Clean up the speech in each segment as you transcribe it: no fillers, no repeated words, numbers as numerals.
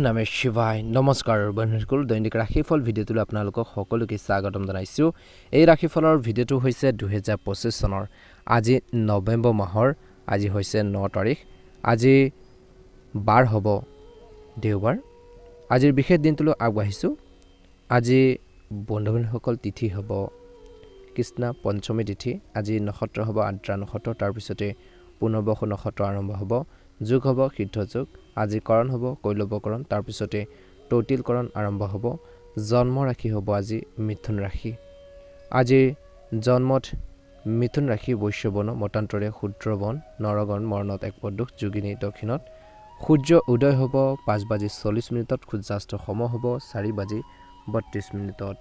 নমঃ শিৱায় নমস্কাৰ বন্ধুসকল দৈনিক ৰাশিফল ভিডিঅ'টোলৈ আপোনালোকক সকলোকে স্বাগতম জনাইছোঁ এই ৰাশিফলৰ ভিডিঅ'টো হৈছে 2025 চনৰ আজি নৱেম্বৰ মাহৰ আজি হৈছে 9 তাৰিখ আজি বাৰ হ'ব দেওবাৰ আজিৰ বিশেষ দিনটোলৈ আগবাঢ়িছোঁ আজি বন্ধুসকল তিথি হ'ব কৃষ্ণ পঞ্চমী তিথি আজি নক্ষত্ৰ হ'ব আদ্ৰা নক্ষত্ৰ তাৰ পিছতে পুনৰ্বসু নক্ষত্ৰ আৰম্ভ হ'ব যোগ হ'ব সিদ্ধ যোগ আজি কৰণ হ'ব কৈলৱকৰণ তাৰ পিছতে তৌতিলকৰণ আৰম্ভ হ'ব জন্ম ৰাশি হ'ব আজি মিথুন ৰাশি আজি জন্মত মিথুন ৰাশি বৈশ্যবৰ্ণ মতান্তৰে শূদ্ৰবৰ্ণ নৰগণ মৰণত এক পদুষ যোগিনী দক্ষিণত সূৰ্য উদয় হ'ব 5:40 সূৰ্যাস্ত সম হ'ব 4:32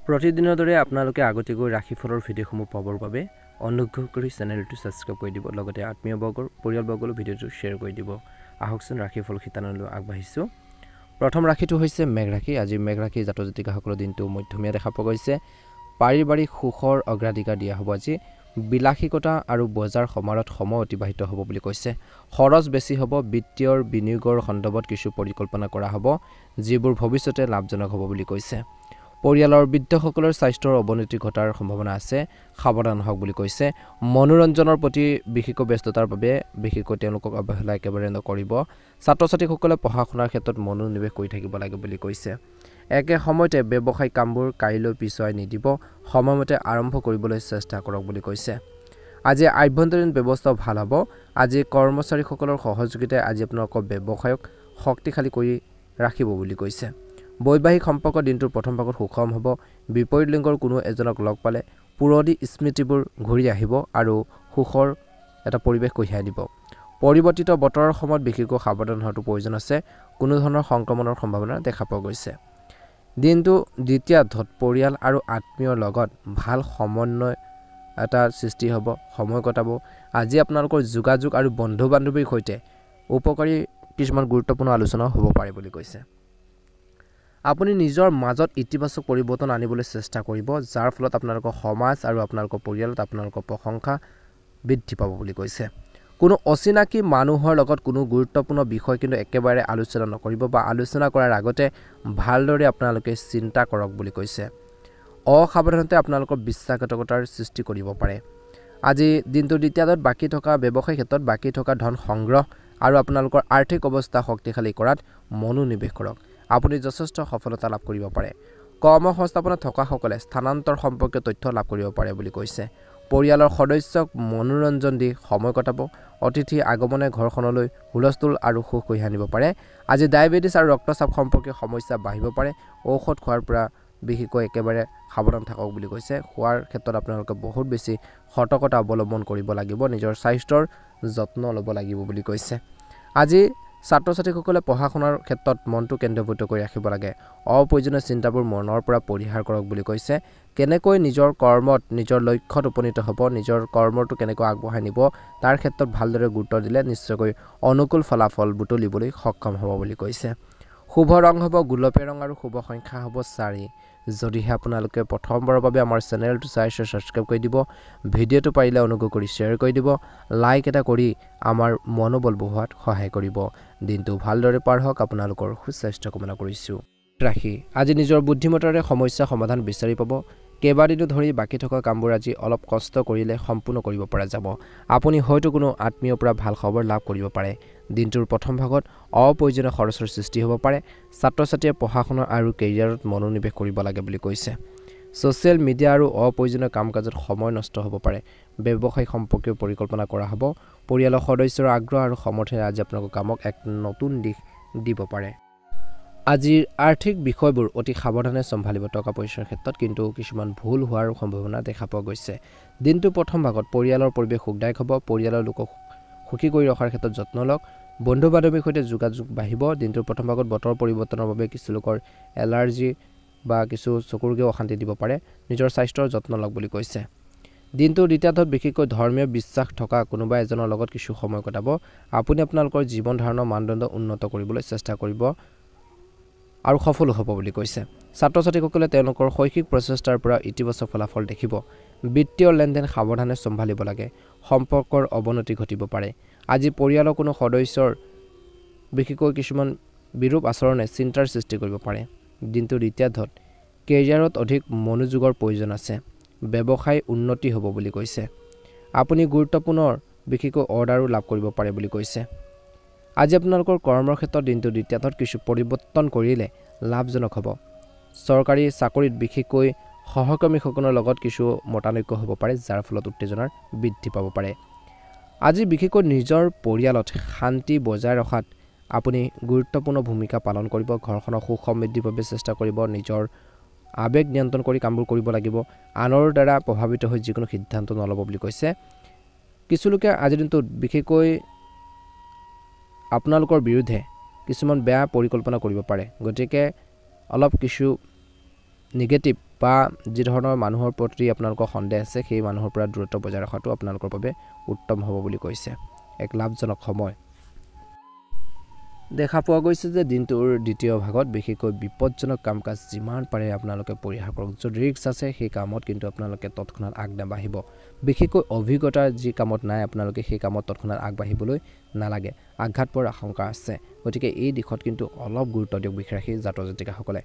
প্ৰতিদিনৰ দৰে আপোনালোকে আগতীয়াকৈ ৰাশিফলৰ ভিডিঅ'সমূহ পাবৰ বাবে অনুগ্ৰহ কৰি চেনেলটো সাবস্ক্ৰাইব কৰি দিব লগতে আত্মীয়বৰ্গৰ পৰিয়ালবৰ্গলৈ ভিডিঅ'টো শ্বেয়াৰ কৰি দিব আহকচোন ৰাশিফল শিতানলৈ আগবাঢ়িছোঁ প্ৰথম ৰাশিটো হৈছে মেঘ ৰাশি আজি মেঘ ৰাশি জাতক জাতিকাসকলৰ দিনটো মধ্যমীয়া দেখা পোৱা গৈছে পাৰিবাৰিক সুখৰ অগ্ৰাধিকাৰ দিয়া হ'ব আজি বিলাসিকতা আৰু বজাৰ সমাৰত সময় অতিবাহিত হ'ব বুলি কৈছে খৰচ বেছি হ'ব বিত্তীয় বিনিয়োগৰ সন্দৰ্ভত কিছু পৰিকল্পনা কৰা হ'ব যিবোৰ ভৱিষ্যতে লাভজনক হ'ব বুলি কৈছে পৰিয়ালৰ বৃদ্ধসকলৰ স্বাস্থ্যৰ অৱনতি ঘটাৰ সম্ভাৱনা আছে সাৱধান হওক বুলি কৈছে মনোৰঞ্জনৰ প্ৰতি বিশেষ ব্যস্ততাৰ বাবে বিশেষকৈ তেওঁলোকক অৱহেলা একেবাৰে নকৰিব ছাত্ৰ ছাত্ৰীসকলে পঢ়া শুনাৰ ক্ষেত্ৰত মনোনিৱেশ কৰি থাকিব লাগে বুলি কৈছে একে সময়তে ব্যৱসায়িক কামবোৰ কাইলৈ পিছুৱাই নিদিব সময়মতে আৰম্ভ কৰিবলৈ চেষ্টা কৰক বুলি কৈছে আজি আভ্যন্তৰীণ ব্যৱস্থা ভাল হ'ব আজি কৰ্মচাৰীসকলৰ সহযোগিতাই আজি আপোনালোকৰ ব্যৱসায়ক শক্তিশালী কৰি ৰাখিব বুলি কৈছে বৈবাহিক সম্পৰ্ক দিনটোৰ প্ৰথম ভাগত সুখম হ'ব বিপৰীত লিংগৰ কোনো এজনক লগ পালে পুৰণি স্মৃতিবোৰ ঘূৰি আহিব আৰু সুখৰ এটা পৰিৱেশ কঢ়িয়াই দিব পৰিৱৰ্তিত বতৰৰ সময়ত বিশেষকৈ সাৱধান হোৱাটো প্ৰয়োজন আছে কোনো ধৰণৰ সংক্ৰমণৰ সম্ভাৱনা দেখা পোৱা গৈছে দিনটো দ্বিতীয়াৰ্ধত পৰিয়াল আৰু আত্মীয়ৰ লগত ভাল সমন্বয় এটা সৃষ্টি হ'ব সময় কটাব আজি আপোনালোকৰ যোগাযোগ আৰু বন্ধু বান্ধৱীৰ সৈতে উপকাৰী কিছুমান গুৰুত্বপূৰ্ণ আলোচনা হ'ব পাৰে বুলি কৈছে আপুনি নিজৰ মাজত ইতিবাচক পৰিৱৰ্তন আনিবলৈ চেষ্টা কৰিব যাৰ ফলত আপোনালোকৰ সমাজ আৰু আপোনালোকৰ পৰিয়ালত আপোনালোকৰ প্ৰশংসা বৃদ্ধি পাব বুলি কৈছে কোনো অচিনাকি মানুহৰ লগত কোনো গুৰুত্বপূৰ্ণ বিষয় কিন্তু একেবাৰে আলোচনা নকৰিব বা আলোচনা কৰাৰ আগতে ভালদৰে আপোনালোকে চিন্তা কৰক বুলি কৈছে অসাৱধানতে আপোনালোকৰ বিশ্বাসঘাতকতাৰ সৃষ্টি কৰিব পাৰে আজি দিনটোৰ দ্বিতীয়াৰ্ধত বাকী থকা ব্যৱসায়িক ক্ষেত্ৰত বাকী থকা ধন সংগ্ৰহ আৰু আপোনালোকৰ আৰ্থিক অৱস্থা শক্তিশালী কৰাত মনোনিৱেশ কৰক আপুনি যথেষ্ট সফলতা লাভ কৰিব পাৰে কৰ্মসংস্থাপনত থকাসকলে স্থানান্তৰ সম্পৰ্কীয় তথ্য লাভ কৰিব পাৰে বুলি কৈছে পৰিয়ালৰ সদস্যক মনোৰঞ্জন দি সময় কটাব অতিথি আগমনে ঘৰখনলৈ হুলস্থুল আৰু সুখ কঢ়িয়াই আনিব পাৰে আজি ডায়েবেটিছ আৰু ৰক্তচাপ সম্পৰ্কীয় সমস্যা বাঢ়িব পাৰে ঔষধ খোৱাৰ পৰা বিশেষকৈ একেবাৰে সাৱধান থাকক বুলি কৈছে খোৱাৰ ক্ষেত্ৰত আপোনালোকে বহুত বেছি সতৰ্কতা অৱলম্বন কৰিব লাগিব নিজৰ স্বাস্থ্যৰ যত্ন ল'ব লাগিব বুলি কৈছে আজি ছাত্ৰ ছাত্ৰীসকলে পঢ়া শুনাৰ ক্ষেত্ৰত মনটো কেন্দ্ৰীভূত কৰি ৰাখিব লাগে অপ্ৰয়োজনীয় চিন্তাবোৰ মনৰ পৰা পৰিহাৰ কৰক বুলি কৈছে কেনেকৈ নিজৰ কৰ্মত নিজৰ লক্ষ্যত উপনীত হ'ব নিজৰ কৰ্মটো কেনেকৈ আগবঢ়াই নিব তাৰ ক্ষেত্ৰত ভালদৰে গুৰুত্ব দিলে নিশ্চয়কৈ অনুকূল ফলাফল বুটলিবলৈ সক্ষম হ'ব বুলি কৈছে শুভ ৰং হ'ব গোলপীয়া ৰং আৰু শুভ সংখ্যা হ'ব 4 যদিহে আপোনালোকে প্ৰথমবাৰৰ বাবে আমাৰ চেনেলটো সাবস্ক্ৰাইব কৰি দিব ভিডিঅ'টো পাৰিলে অনুগ্ৰহ কৰি শ্বেয়াৰ কৰি দিব লাইক এটা কৰি আমাৰ মনোবল বঢ়োৱাত সহায় কৰিব দিনটো ভালদৰে পাৰ হওক আপোনালোকৰ সুস্বাস্থ্য কামনা কৰিছোঁ ৰাখি আজি নিজৰ বুদ্ধিমত্তাৰে সমস্যা সমাধান বিচাৰি পাব কেইবাদিনো ধৰি বাকী থকা কামবোৰ আজি অলপ কষ্ট কৰিলে সম্পূৰ্ণ কৰিব পৰা যাব আপুনি হয়তো কোনো আত্মীয়ৰ পৰা ভাল খবৰ লাভ কৰিব পাৰে দিনটোৰ প্ৰথম ভাগত অপ্ৰয়োজনীয় খৰচৰ সৃষ্টি হ'ব পাৰে ছাত্ৰ ছাত্ৰীয়ে পঢ়া শুনা আৰু কেৰিয়াৰত মনোনিৱেশ কৰিব লাগে বুলি কৈছে ছ'চিয়েল মিডিয়া আৰু অপ্ৰয়োজনীয় কাম কাজত সময় নষ্ট হ'ব পাৰে ব্যৱসায়িক সম্পৰ্কীয় পৰিকল্পনা কৰা হ'ব পৰিয়ালৰ সদস্যৰ আগ্ৰহ আৰু সমৰ্থনে আজি আপোনালোকৰ কামক এক নতুন দিশ দিব পাৰে আজিৰ আৰ্থিক বিষয়বোৰ অতি সাৱধানে চম্ভালিব টকা পইচাৰ ক্ষেত্ৰত কিন্তু কিছুমান ভুল হোৱাৰ সম্ভাৱনা দেখা পোৱা গৈছে দিনটো প্ৰথম ভাগত পৰিয়ালৰ পৰিৱেশ সুখদায়ক হ'ব পৰিয়ালৰ লোকক সুখী কৰি ৰখাৰ ক্ষেত্ৰত যত্ন লওক বন্ধু বান্ধৱীৰ সৈতে যোগাযোগ বাঢ়িব দিনটোৰ প্ৰথম ভাগত বতৰ পৰিৱৰ্তনৰ বাবে কিছু লোকৰ এলাৰ্জি বা কিছু চকুৰগেও অশান্তি দিব পাৰে নিজৰ স্বাস্থ্যৰ যত্ন লওক বুলি কৈছে দিনটোৰ দ্বিতীয়াৰ্ধত বিশেষকৈ ধৰ্মীয় বিশ্বাস থকা কোনোবা এজনৰ লগত কিছু সময় কটাব আপুনি আপোনালোকৰ জীৱন ধাৰণৰ মানদণ্ড উন্নত কৰিবলৈ চেষ্টা কৰিব আৰু সফল হ'ব বুলি কৈছে ছাত্ৰ ছাত্ৰীসকলে তেওঁলোকৰ শৈক্ষিক প্ৰচেষ্টাৰ পৰা ইতিবাচক ফলাফল দেখিব বিত্তীয় লেনদেন সাৱধানে চম্ভালিব লাগে সম্পৰ্কৰ অৱনতি ঘটিব পাৰে আজি পৰিয়ালৰ কোনো সদস্যৰ বিশেষকৈ কিছুমান বিৰূপ আচৰণে চিন্তাৰ সৃষ্টি কৰিব পাৰে দিনটোৰ দ্বিতীয়াৰ্ধত কেৰিয়াৰত অধিক মনোযোগৰ প্ৰয়োজন আছে ব্যৱসায় উন্নতি হ'ব বুলি কৈছে আপুনি গুৰুত্বপূৰ্ণ বিশেষকৈ অৰ্ডাৰো লাভ কৰিব পাৰে বুলি কৈছে আজি আপোনালোকৰ কৰ্মৰ ক্ষেত্ৰত দিনটোৰ দ্বিতীয়াৰ্ধত কিছু পৰিৱৰ্তন কৰিলে লাভজনক হ'ব চৰকাৰী চাকৰিত বিশেষকৈ সহকৰ্মীসকলৰ লগত কিছু মতানৈক্য হ'ব পাৰে যাৰ ফলত উত্তেজনাৰ বৃদ্ধি পাব পাৰে আজি বিশেষকৈ নিজৰ পৰিয়ালত শান্তি বজাই ৰখাত আপুনি গুৰুত্বপূৰ্ণ ভূমিকা পালন কৰিব ঘৰখনৰ সুখ সমৃদ্ধিৰ বাবে চেষ্টা কৰিব নিজৰ আবেগ নিয়ন্ত্ৰণ কৰি কামবোৰ কৰিব লাগিব আনৰ দ্বাৰা প্ৰভাৱিত হৈ যিকোনো সিদ্ধান্ত নল'ব বুলি কৈছে কিছু লোকে আজিৰ দিনটোত বিশেষকৈ আপোনালোকৰ বিৰুদ্ধে কিছুমান বেয়া পৰিকল্পনা কৰিব পাৰে গতিকে অলপ কিছু নিগেটিভ বা যি ধৰণৰ মানুহৰ প্ৰতি আপোনালোকৰ সন্দেহ আছে সেই মানুহৰ পৰা দূৰত্ব বজাই ৰখাটো আপোনালোকৰ বাবে উত্তম হ'ব বুলি কৈছে এক লাভজনক সময় দেখা পোৱা গৈছে যে দিনটোৰ দ্বিতীয় ভাগত বিশেষকৈ বিপদজনক কাম-কাজ যিমান পাৰে আপোনালোকে পৰিহাৰ কৰক যদি ৰিস্ক আছে সেই কামত কিন্তু আপোনালোকে তৎক্ষণাত আগবাঢ়িব বিশেষকৈ অভিজ্ঞতা যি কামত নাই আপোনালোকে সেই কামত তৎক্ষণাত আগবাঢ়িবলৈ নালাগে আঘাত পোৱাৰ আশংকা আছে গতিকে এই দিশত কিন্তু অলপ গুৰুত্ব দিয়ক বিশেষকৈ জাতক জাতিকাসকলে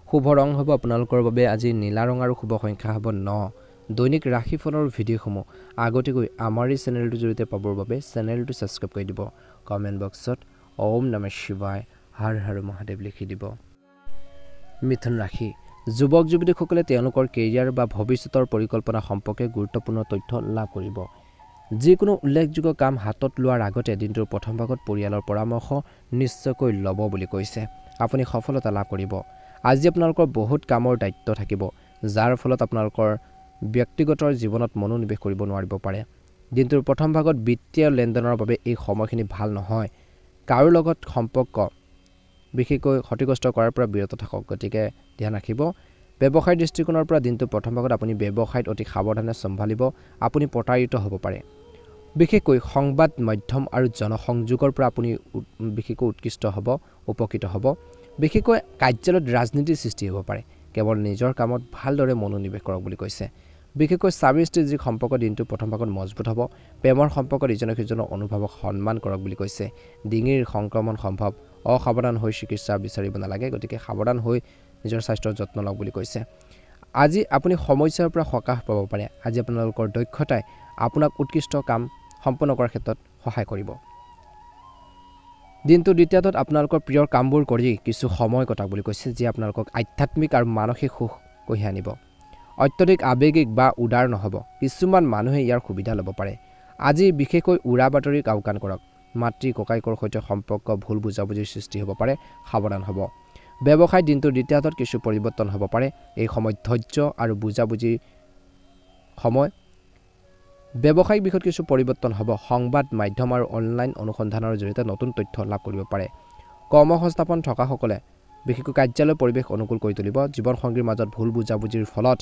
শুভ ৰং হ'ব আপোনালোকৰ বাবে আজি নীলা ৰং আৰু শুভ সংখ্যা হ'ব 9 দৈনিক ৰাশিফলৰ ভিডিঅ'সমূহ আগতীয়াকৈ আমাৰ এই চেনেলটোৰ জৰিয়তে পাবৰ বাবে চেনেলটো ছাবস্ক্ৰাইব কৰি দিব কমেণ্ট বক্সত ওম নমঃ শিৱায় হৰ হৰ মহাদেৱ লিখি দিব মিথুন ৰাশি যুৱক যুৱতীসকলে তেওঁলোকৰ কেৰিয়াৰ বা ভৱিষ্যতৰ পৰিকল্পনা সম্পৰ্কে গুৰুত্বপূৰ্ণ তথ্য লাভ কৰিব যিকোনো উল্লেখযোগ্য কাম হাতত লোৱাৰ আগতে দিনটোৰ প্ৰথম ভাগত পৰিয়ালৰ পৰামৰ্শ নিশ্চয়কৈ ল'ব বুলি কৈছে আপুনি সফলতা লাভ কৰিব আজি আপোনালোকৰ বহুত কামৰ দায়িত্ব থাকিব যাৰ ফলত আপোনালোকৰ ব্যক্তিগত জীৱনত মনোনিৱেশ কৰিব নোৱাৰিব পাৰে দিনটোৰ প্ৰথম ভাগত বিত্তীয় লেনদেনৰ বাবে এই সময়খিনি ভাল নহয় কাৰো লগত সম্পৰ্ক বিশেষকৈ ক্ষতিগ্ৰস্ত কৰাৰ পৰা বিৰত থাকক গতিকে ধ্যান ৰাখিব ব্যৱসায়িক দৃষ্টিকোণৰ পৰা দিনটোৰ প্ৰথম ভাগত আপুনি ব্যৱসায়ত অতি সাৱধানে চম্ভালিব আপুনি প্ৰতাৰিত হ'ব পাৰে বিশেষকৈ সংবাদ মাধ্যম আৰু জনসংযোগৰ পৰা আপুনি বিশেষকৈ উৎকৃষ্ট হ'ব উপকৃত হ'ব বিশেষকৈ কাৰ্যালয়ত ৰাজনীতিৰ সৃষ্টি হ'ব পাৰে কেৱল নিজৰ কামত ভালদৰে মনোনিৱেশ কৰক বুলি কৈছে বিশেষকৈ স্বামী স্ত্ৰীৰ যি সম্পৰ্ক দিনটো প্ৰথম ভাগত মজবুত হ'ব প্ৰেমৰ সম্পৰ্কত ইজনে সিজনৰ অনুভৱক সন্মান কৰক বুলি কৈছে ডিঙিৰ সংক্ৰমণ সম্ভৱ অসাৱধান হৈ চিকিৎসা বিচাৰিব নালাগে গতিকে সাৱধান হৈ নিজৰ স্বাস্থ্যৰ যত্ন লওক বুলি কৈছে আজি আপুনি সমস্যাৰ পৰা সকাহ পাব পাৰে আজি আপোনালোকৰ দক্ষতাই আপোনাক উৎকৃষ্ট কাম সম্পন্ন কৰাৰ ক্ষেত্ৰত সহায় কৰিব দিনটোৰ দ্বিতীয়াৰ্ধত আপোনালোকৰ প্ৰিয় কামবোৰ কৰি কিছু সময় কটাওক বুলি কৈছে যি আপোনালোকক আধ্যাত্মিক আৰু মানসিক সুখ কঢ়িয়াই আনিব অত্যধিক আৱেগিক বা উদাৰ নহ'ব কিছুমান মানুহে ইয়াৰ সুবিধা ল'ব পাৰে আজি বিশেষকৈ উৰা বাতৰিক আওকাণ কৰক মাতৃ ককাইকৰ সৈতে সম্পৰ্ক ভুল বুজাবুজিৰ সৃষ্টি হ'ব পাৰে সাৱধান হ'ব ব্যৱসায় দিনটোৰ দ্বিতীয়াৰ্ধত কিছু পৰিৱৰ্তন হ'ব পাৰে এই সময় ধৈৰ্য আৰু বুজাবুজিৰ সময় ব্যৱসায়িক বিষয়ত কিছু পৰিৱৰ্তন হ'ব সংবাদ মাধ্যম আৰু অনলাইন অনুসন্ধানৰ জৰিয়তে নতুন তথ্য লাভ কৰিব পাৰে কৰ্মসংস্থাপন থকাসকলে বিশেষকৈ কাৰ্যালয় পৰিৱেশ অনুকূল কৰি তুলিব জীৱন সংগীৰ মাজত ভুল বুজাবুজিৰ ফলত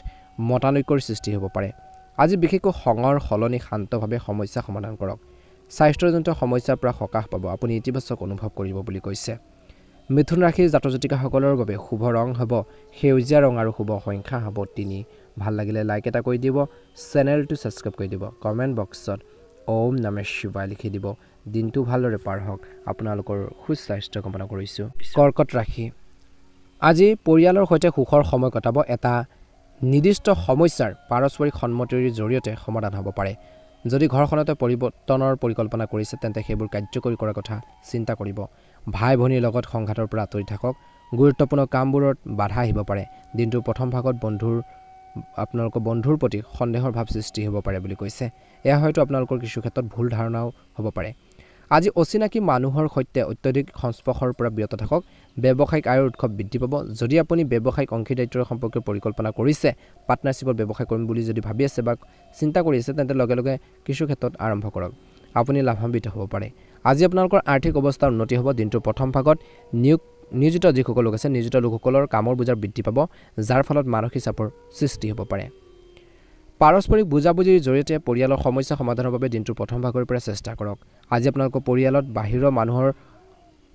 মতানৈক্যৰ সৃষ্টি হ'ব পাৰে আজি বিশেষকৈ খঙৰ সলনি শান্তভাৱে সমস্যা সমাধান কৰক স্বাস্থ্যজনিত সমস্যাৰ পৰা সকাহ পাব আপুনি ইতিবাচক অনুভৱ কৰিব বুলি কৈছে মিথুন ৰাশিৰ জাতক জাতিকাসকলৰ বাবে শুভ ৰং হ'ব সেউজীয়া ৰং আৰু শুভ সংখ্যা হ'ব 3 ভাল লাগিলে লাইক এটা কৰি দিব চেনেলটো ছাবস্ক্ৰাইব কৰি দিব কমেণ্ট বক্সত ওম নমঃ শিৱায় লিখি দিব দিনটো ভালদৰে পাৰ হওক আপোনালোকৰ সুস্বাস্থ্য কামনা কৰিছোঁ কৰ্কট ৰাশি আজি পৰিয়ালৰ সৈতে সুখৰ সময় কটাব এটা নিৰ্দিষ্ট সমস্যাৰ পাৰস্পৰিক সন্মতিৰ জৰিয়তে সমাধান হ'ব পাৰে যদি ঘৰখনতে পৰিৱৰ্তনৰ পৰিকল্পনা কৰিছে তেন্তে সেইবোৰ কাৰ্যকৰী কৰাৰ কথা চিন্তা কৰিব ভাই ভনীৰ লগত সংঘাতৰ পৰা আঁতৰি থাকক গুৰুত্বপূৰ্ণ কামবোৰত বাধা আহিব পাৰে দিনটোৰ প্ৰথম ভাগত আপোনালোকৰ বন্ধুৰ প্ৰতি সন্দেহৰ ভাৱ সৃষ্টি হ'ব পাৰে বুলি কৈছে এয়া হয়তো আপোনালোকৰ কিছু ক্ষেত্ৰত ভুল ধাৰণাও হ'ব পাৰে আজি অচিনাকি মানুহৰ সৈতে অত্যধিক সংস্পৰ্শৰ পৰা বিৰত থাকক ব্যৱসায়িক আয়ৰ উৎস বৃদ্ধি পাব যদি আপুনি ব্যৱসায়িক অংশীদাৰিত্বৰ সম্পৰ্কে পৰিকল্পনা কৰিছে পাৰ্টনাৰশ্বিপত ব্যৱসায় কৰিম বুলি যদি ভাবি আছে বা চিন্তা কৰি আছে তেন্তে লগে লগে কিছু ক্ষেত্ৰত আৰম্ভ কৰক আপুনি লাভান্বিত হ'ব পাৰে আজি আপোনালোকৰ আৰ্থিক অৱস্থা উন্নতি হ'ব দিনটোৰ প্ৰথম ভাগত নিয়োজিত যিসকল লোক আছে নিয়োজিত লোকসকলৰ কামৰ বোজা বৃদ্ধি পাব যাৰ ফলত মানসিক চাপৰ সৃষ্টি হ'ব পাৰে পাৰস্পৰিক বুজাবুজিৰ জৰিয়তে পৰিয়ালৰ সমস্যা সমাধানৰ বাবে দিনটোৰ প্ৰথম ভাগৰ পৰা চেষ্টা কৰক আজি আপোনালোকৰ পৰিয়ালত বাহিৰৰ মানুহৰ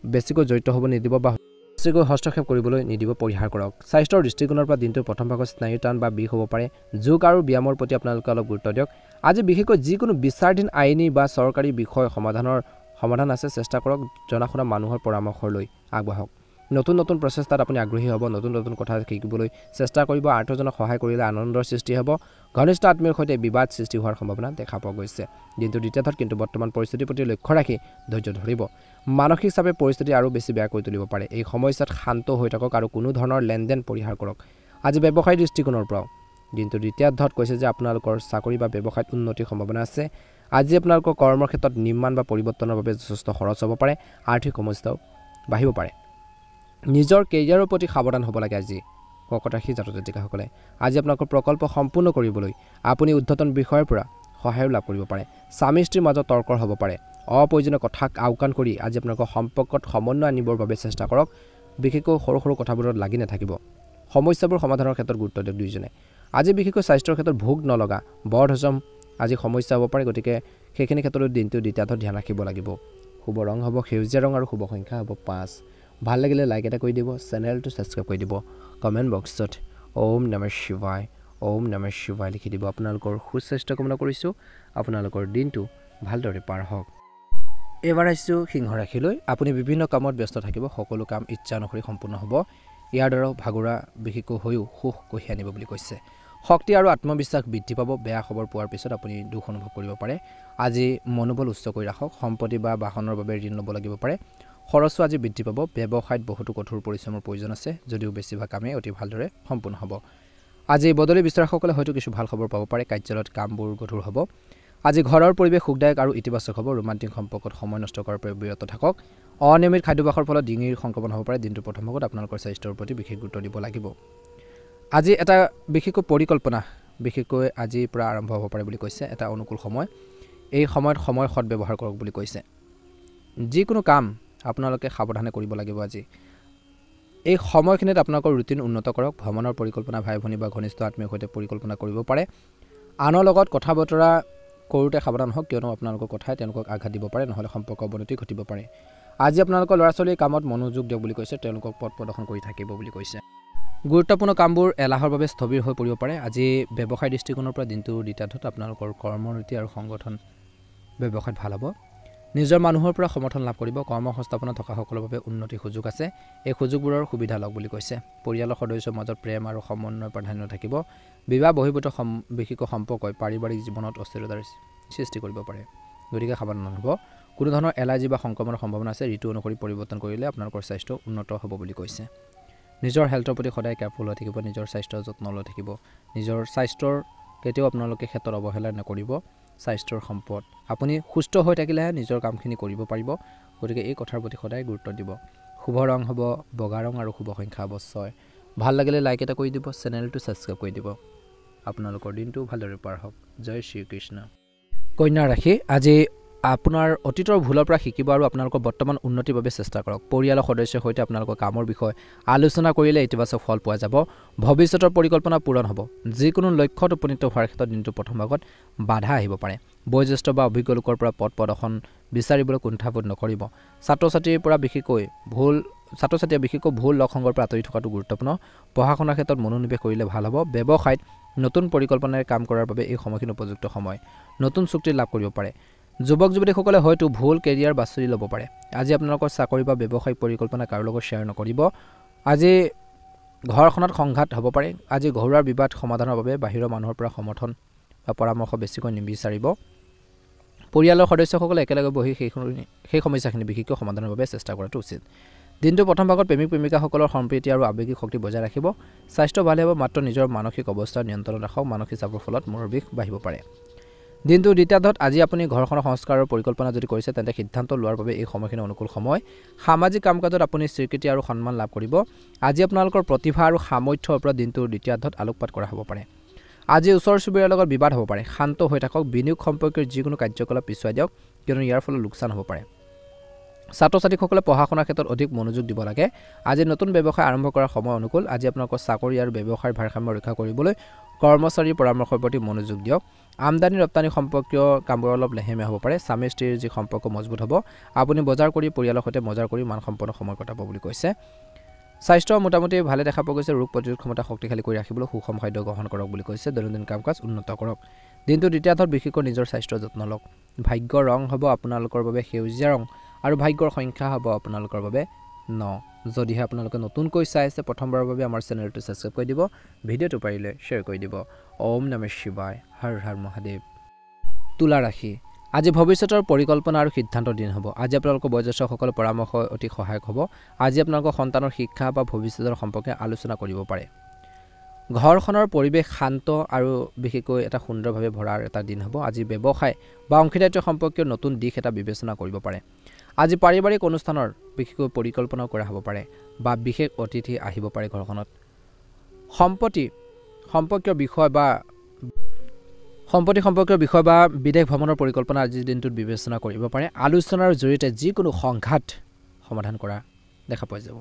বেছিকৈ জড়িত হ'ব নিদিব বা বেছিকৈ হস্তক্ষেপ কৰিবলৈ নিদিব পৰিহাৰ কৰক স্বাস্থ্যৰ দৃষ্টিকোণৰ পৰা দিনটোৰ প্ৰথম ভাগত স্নায়ু টান বা বিষ হ'ব পাৰে যোগ আৰু ব্যায়ামৰ প্ৰতি আপোনালোকে অলপ গুৰুত্ব দিয়ক আজি বিশেষকৈ যিকোনো বিচাৰাধীন আইনী বা চৰকাৰী বিষয় সমাধানৰ সমাধান আছে চেষ্টা কৰক জনাশুনা মানুহৰ পৰামৰ্শ লৈ আগবাঢ়ক নতুন নতুন প্ৰচেষ্টাত আপুনি আগ্ৰহী হ'ব নতুন নতুন কথা শিকিবলৈ চেষ্টা কৰিব আৰ্থজনক সহায় কৰিলে আনন্দৰ সৃষ্টি হ'ব ঘনিষ্ঠ আত্মীয়ৰ সৈতে বিবাদ সৃষ্টি হোৱাৰ সম্ভাৱনা দেখা পোৱা গৈছে দিনটো দ্বিতীয়াৰ্ধত কিন্তু বৰ্তমান পৰিস্থিতিৰ প্ৰতি লক্ষ্য ৰাখি ধৈৰ্য ধৰিব মানসিক চাপে পৰিস্থিতি আৰু বেছি বেয়া কৰি তুলিব পাৰে এই সময়ছোৱাত শান্ত হৈ থাকক আৰু কোনো ধৰণৰ লেনদেন পৰিহাৰ কৰক আজি ব্যৱসায়িক দৃষ্টিকোণৰ পৰাও দিনটো দ্বিতীয়াৰ্ধত কৈছে যে আপোনালোকৰ চাকৰি বা ব্যৱসায়ত উন্নতিৰ সম্ভাৱনা আছে আজি আপোনালোকৰ কৰ্মৰ ক্ষেত্ৰত নিৰ্মাণ বা পৰিৱৰ্তনৰ বাবে যথেষ্ট খৰচ হ'ব পাৰে আৰ্থিক সমস্যাও বাঢ়িব পাৰে নিজৰ কেৰিয়াৰৰ প্ৰতি সাৱধান হ'ব লাগে আজি কৰ্কট ৰাশি জাতক জাতিকাসকলে আজি আপোনালোকৰ প্ৰকল্প সম্পূৰ্ণ কৰিবলৈ আপুনি উদ্ধতন বিষয়ৰ পৰা সহায় লাভ কৰিব পাৰে স্বামী স্ত্ৰীৰ মাজত তৰ্কৰ হ'ব পাৰে অপ্ৰয়োজনীয় কথাক আওকাণ কৰি আজি আপোনালোকৰ সম্পৰ্কত সমন্বয় আনিবৰ বাবে চেষ্টা কৰক বিশেষকৈ সৰু সৰু কথাবোৰত লাগি নাথাকিব সমস্যাবোৰ সমাধানৰ ক্ষেত্ৰত গুৰুত্ব দিয়ক দুইজনে আজি বিশেষকৈ স্বাস্থ্যৰ ক্ষেত্ৰত ভোগ নলগা বদ হজম আজি সমস্যা হ'ব পাৰে গতিকে সেইখিনি ক্ষেত্ৰত দিনটো দ্বিতীয়াৰ্ধত ধ্যান ৰাখিব লাগিব শুভ ৰং হ'ব সেউজীয়া ৰং আৰু শুভ সংখ্যা হ'ব 5 ভাল লাগিলে লাইক এটা কৰি দিব চেনেলটো ছাবস্ক্ৰাইব কৰি দিব কমেণ্ট বক্সত ওম নমঃ শিৱায় লিখি দিব আপোনালোকৰ সুস্বাস্থ্য কামনা কৰিছোঁ আপোনালোকৰ দিনটো ভালদৰে পাৰ হওক এবাৰ আহিছোঁ সিংহ ৰাশিলৈ আপুনি বিভিন্ন কামত ব্যস্ত থাকিব সকলো কাম ইচ্ছা অনুসৰি সম্পূৰ্ণ হ'ব ইয়াৰ দ্বাৰা ভাগৰুৱা বিশেষকৈ হৈও সুখ কঢ়িয়াই আনিব বুলি কৈছে শক্তি আৰু আত্মবিশ্বাস বৃদ্ধি পাব বেয়া খবৰ পোৱাৰ পিছত আপুনি দুখ অনুভৱ কৰিব পাৰে আজি মনোবল উচ্চ কৰি ৰাখক সম্পত্তি বা বাহনৰ বাবে ঋণ ল'ব লাগিব পাৰে খৰচো আজি বৃদ্ধি পাব ব্যৱসায়ত বহুতো কঠোৰ পৰিশ্ৰমৰ প্ৰয়োজন আছে যদিও বেছিভাগ কামেই অতি ভালদৰে সম্পূৰ্ণ হ'ব আজি বদলি বিচৰাসকলে হয়তো কিছু ভাল খবৰ পাব পাৰে কাৰ্যালয়ত কামবোৰ গধুৰ হ'ব আজি ঘৰৰ পৰিৱেশ সুখদায়ক আৰু ইতিবাচক হ'ব ৰোমান্টিক সম্পৰ্কত সময় নষ্ট কৰাৰ পৰা বিৰত থাকক অনিয়মিত খাদ্যাভ্যাসৰ ফলত ডিঙিৰ সংক্ৰমণ হ'ব পাৰে দিনটোৰ প্ৰথম ভাগত আপোনালোকৰ স্বাস্থ্যৰ প্ৰতি বিশেষ গুৰুত্ব দিব লাগিব আজি এটা বিশেষকৈ পৰিকল্পনা বিশেষকৈ আজিৰ পৰা আৰম্ভ হ'ব পাৰে বুলি কৈছে এটা অনুকূল সময় এই সময়ত সময় সৎব্যৱহাৰ কৰক বুলি কৈছে যিকোনো কাম আপোনালোকে সাৱধানে কৰিব লাগিব আজি এই সময়খিনিত আপোনালোকৰ ৰুটিন উন্নত কৰক ভ্ৰমণৰ পৰিকল্পনা ভাই ভনী বা ঘনিষ্ঠ আত্মীয়ৰ সৈতে পৰিকল্পনা কৰিব পাৰে আনৰ লগত কথা বতৰা কৰোঁতে সাৱধান হওক কিয়নো আপোনালোকৰ কথাই তেওঁলোকক আঘাত দিব পাৰে নহ'লে সম্পৰ্ক অৱনতি ঘটিব পাৰে আজি আপোনালোকৰ ল'ৰা ছোৱালীৰ কামত মনোযোগ দিয়ক বুলি কৈছে তেওঁলোকক পথ প্ৰদৰ্শন কৰি থাকিব বুলি কৈছে গুৰুত্বপূৰ্ণ কামবোৰ এলাহৰ বাবে স্থবিৰ হৈ পৰিব পাৰে আজি ব্যৱসায় দৃষ্টিকোণৰ পৰা দিনটো দ্বিতীয়াৰ্ধত আপোনালোকৰ কৰ্মনীতি আৰু সংগঠন ব্যৱসায়ত ভাল হ'ব নিজৰ মানুহৰ পৰা সমৰ্থন লাভ কৰিব কৰ্মসংস্থাপনত থকা সকলৰ বাবে উন্নতিৰ সুযোগ আছে এই সুযোগবোৰৰ সুবিধা লওক বুলি কৈছে পৰিয়ালৰ সদস্যৰ মাজত প্ৰেম আৰু সমন্বয়ৰ প্ৰাধান্য থাকিব বিবাহ বহিৰ্ভূত বিশেষকৈ সম্পৰ্কই পাৰিবাৰিক জীৱনত অস্থিৰতাৰ সৃষ্টি কৰিব পাৰে গতিকে সাৱধান হ'ব কোনো ধৰণৰ এলাৰ্জি বা সংক্ৰমণৰ সম্ভাৱনা আছে ঋতু অনুসৰি পৰিৱৰ্তন কৰিলে আপোনালোকৰ স্বাস্থ্য উন্নত হ'ব বুলি কৈছে নিজৰ হেল্থৰ প্ৰতি সদায় কেয়াৰফুল হৈ থাকিব নিজৰ স্বাস্থ্যৰ যত্ন লৈ থাকিব নিজৰ স্বাস্থ্যৰ কেতিয়াও আপোনালোকে ক্ষেত্ৰত অৱহেলা নকৰিব স্বাস্থ্যৰ সম্পদ আপুনি সুস্থ হৈ থাকিলেহে নিজৰ কামখিনি কৰিব পাৰিব গতিকে এই কথাৰ প্ৰতি সদায় গুৰুত্ব দিব শুভ ৰং হ'ব বগা ৰং আৰু শুভ সংখ্যা হ'ব 6 ভাল লাগিলে লাইক এটা কৰি দিব চেনেলটো ছাবস্ক্ৰাইব কৰি দিব আপোনালোকৰ দিনটো ভালদৰে পাৰ হওক জয় শ্ৰীকৃষ্ণ কন্যা ৰাশি আজি আপোনাৰ অতীতৰ ভুলৰ পৰা শিকিব আৰু আপোনালোকৰ বৰ্তমান উন্নতিৰ বাবে চেষ্টা কৰক পৰিয়ালৰ সদস্যৰ সৈতে আপোনালোকৰ কামৰ বিষয়ে আলোচনা কৰিলে ইতিবাচক ফল পোৱা যাব ভৱিষ্যতৰ পৰিকল্পনা পূৰণ হ'ব যিকোনো লক্ষ্যত উপনীত হোৱাৰ ক্ষেত্ৰত দিনটো প্ৰথম ভাগত বাধা আহিব পাৰে বয়োজ্যেষ্ঠ বা অভিজ্ঞ লোকৰ পৰা পথ প্ৰদৰ্শন বিচাৰিবলৈ কুণ্ঠাবোধ নকৰিব ছাত্ৰ ছাত্ৰীৰ পৰা বিশেষকৈ ভুল লগ সংগৰ পৰা আঁতৰি থকাটো গুৰুত্বপূৰ্ণ পঢ়া শুনাৰ ক্ষেত্ৰত মনোনিৱেশ কৰিলে ভাল হ'ব ব্যৱসায়ত নতুন পৰিকল্পনাৰে কাম কৰাৰ বাবে এই সময়খিনি উপযুক্ত সময় নতুন চুক্তি লাভ কৰিব পাৰে যুৱক যুৱতীসকলে হয়তো ভুল কেৰিয়াৰ বাছনি ল'ব পাৰে আজি আপোনালোকৰ চাকৰি বা ব্যৱসায়িক পৰিকল্পনা কাৰো লগত শ্বেয়াৰ নকৰিব আজি ঘৰখনত সংঘাত হ'ব পাৰে আজি ঘৰুৱা বিবাদ সমাধানৰ বাবে বাহিৰৰ মানুহৰ পৰা সমৰ্থন বা পৰামৰ্শ বেছিকৈ নিবিচাৰিব পৰিয়ালৰ সদস্যসকলে একেলগে বহি সেই সমস্যাখিনি বিশেষকৈ সমাধানৰ বাবে চেষ্টা কৰাটো উচিত দিনটো প্ৰথম ভাগত প্ৰেমিক প্ৰেমিকাসকলৰ সম্প্ৰীতি আৰু আৱেগিক শক্তি বজাই ৰাখিব স্বাস্থ্য ভালে হ'ব মাত্ৰ নিজৰ মানসিক অৱস্থা নিয়ন্ত্ৰণত ৰাখক মানসিক চাপৰ ফলত মূৰৰ বিষ বাঢ়িব পাৰে দিনটো দ্বিতীয়াৰ্ধত আজি আপুনি ঘৰখনৰ সংস্কাৰৰ পৰিকল্পনা যদি কৰিছে তেন্তে সিদ্ধান্ত লোৱাৰ বাবে এই সময়খিনি অনুকূল সময় সামাজিক কাম কাজত আপুনি স্বীকৃতি আৰু সন্মান লাভ কৰিব আজি আপোনালোকৰ প্ৰতিভা আৰু সামৰ্থ্যৰ ওপৰত দিনটোৰ দ্বিতীয়াৰ্ধত আলোকপাত কৰা হ'ব পাৰে আজি ওচৰ চুবুৰীয়াৰ লগত বিবাদ হ'ব পাৰে শান্ত হৈ থাকক বিনিয়োগ সম্পৰ্কীয় যিকোনো কাৰ্যকলাপ পিছুৱাই দিয়ক কিয়নো ইয়াৰ ফলত লোকচান হ'ব পাৰে ছাত্ৰ ছাত্ৰীসকলে পঢ়া শুনাৰ ক্ষেত্ৰত অধিক মনোযোগ দিব লাগে আজি নতুন ব্যৱসায় আৰম্ভ কৰাৰ সময় অনুকূল আজি আপোনালোকৰ চাকৰি আৰু ব্যৱসায়ৰ ভাৰসাম্য ৰক্ষা কৰিবলৈ কৰ্মচাৰীৰ পৰামৰ্শৰ প্ৰতি মনোযোগ দিয়ক আমদানি ৰপ্তানি সম্পৰ্কীয় কামবোৰ অলপ লেহেমীয়া হ'ব পাৰে স্বামী স্ত্ৰীৰ যি সম্পৰ্ক মজবুত হ'ব আপুনি বজাৰ কৰি পৰিয়ালৰ সৈতে বজাৰ কৰি মানসম্পন্ন সময় কটাব বুলি কৈছে স্বাস্থ্য মোটামুটি ভালে দেখা পোৱা গৈছে ৰোগ প্ৰতিৰোধ ক্ষমতা শক্তিশালী কৰি ৰাখিবলৈ সুষম খাদ্য গ্ৰহণ কৰক বুলি কৈছে দৈনন্দিন কাম-কাজ উন্নত কৰক দিনটো দ্বিতীয়াৰ্থত বিশেষকৈ নিজৰ স্বাস্থ্যৰ যত্ন লওক ভাগ্যৰ ৰং হ'ব আপোনালোকৰ বাবে সেউজীয়া ৰং আৰু ভাগ্যৰ সংখ্যা হ'ব আপোনালোকৰ বাবে 9 যদিহে আপোনালোকে নতুনকৈ চাই আছে প্ৰথমবাৰৰ বাবে আমাৰ চেনেলটো সাবস্ক্ৰাইব কৰি দিব ভিডিঅ'টো পাৰিলে শ্বেয়াৰ কৰি দিব ওম নমঃ শিৱায় হৰ হৰ মহাদেৱ তুলা ৰাশি আজি ভৱিষ্যতৰ পৰিকল্পনা আৰু সিদ্ধান্তৰ দিন হ'ব আজি আপোনালোকৰ বয়োজ্যেষ্ঠসকলৰ পৰামৰ্শ অতি সহায়ক হ'ব আজি আপোনালোকৰ সন্তানৰ শিক্ষা বা ভৱিষ্যতৰ সম্পৰ্কে আলোচনা কৰিব পাৰে ঘৰখনৰ পৰিৱেশ শান্ত আৰু বিশেষকৈ এটা সুন্দৰভাৱে ভৰাৰ এটা দিন হ'ব আজি ব্যৱসায় বা অংশীদাৰিত্ব সম্পৰ্কীয় নতুন দিশ এটা বিবেচনা কৰিব পাৰে আজি পাৰিবাৰিক অনুষ্ঠানৰ বিশেষকৈ পৰিকল্পনা কৰা হ'ব পাৰে বা বিশেষ অতিথি আহিব পাৰে ঘৰখনত সম্পত্তি সম্পৰ্কীয় বিষয় বা বিদেশ ভ্ৰমণৰ পৰিকল্পনা আজিৰ দিনটোত বিবেচনা কৰিব পাৰে আলোচনাৰ জৰিয়তে যিকোনো সংঘাত সমাধান কৰা দেখা পোৱা যাব